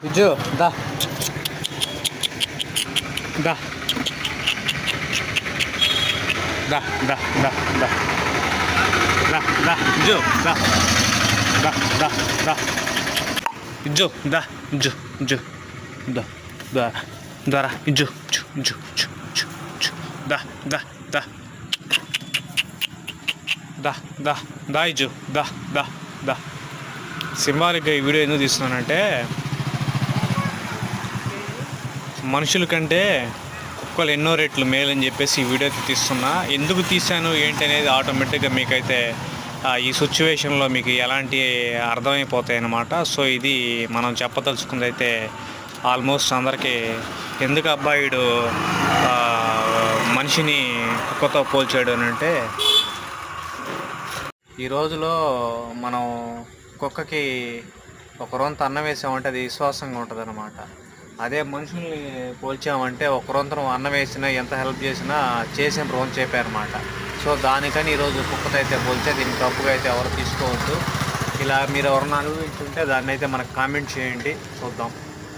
విజు దా దా దా దా దా దా దా దా విజు దా దా దా దా విజు దా విజు విజు దా దా దారా విజు విజు విజు విజు విజు దా దా దా దా దా దా విజు దా దా దా సింబాలిక్గా ఈ వీడియో ఎందుకు తీస్తున్నానంటే మనుషుల కంటే కుక్కలు ఎన్నో రెట్లు మేలని చెప్పేసి ఈ వీడియో తీస్తున్నా. ఎందుకు తీశాను ఏంటి అనేది ఆటోమేటిక్గా మీకైతే ఈ సిచ్యువేషన్లో మీకు ఎలాంటి అర్థమైపోతాయి అన్నమాట. సో ఇది మనం చెప్పదలుచుకుంది అయితే ఆల్మోస్ట్ అందరికీ ఎందుకు అబ్బాయిడు మనిషిని కుక్కతో పోల్చాడు అని అంటే, ఈ రోజులో మనం కుక్కకి ఒక రొంత అన్నం వేసామంటే అది విశ్వాసంగా ఉంటుంది అన్నమాట. అదే మనుషుల్ని పోల్చామంటే ఒక రొంతను అన్నం వేసినా ఎంత హెల్ప్ చేసినా చేసిన రోజు చెప్పారన్నమాట. సో దానికని ఈరోజు కుక్కతో అయితే పోల్చే, దీన్ని తప్పుగా అయితే ఎవరు తీసుకోవద్దు. ఇలా మీరు ఎవరన్నా అనుభవించుంటే దాన్ని అయితే మనకు కామెంట్ చేయండి, చూద్దాం.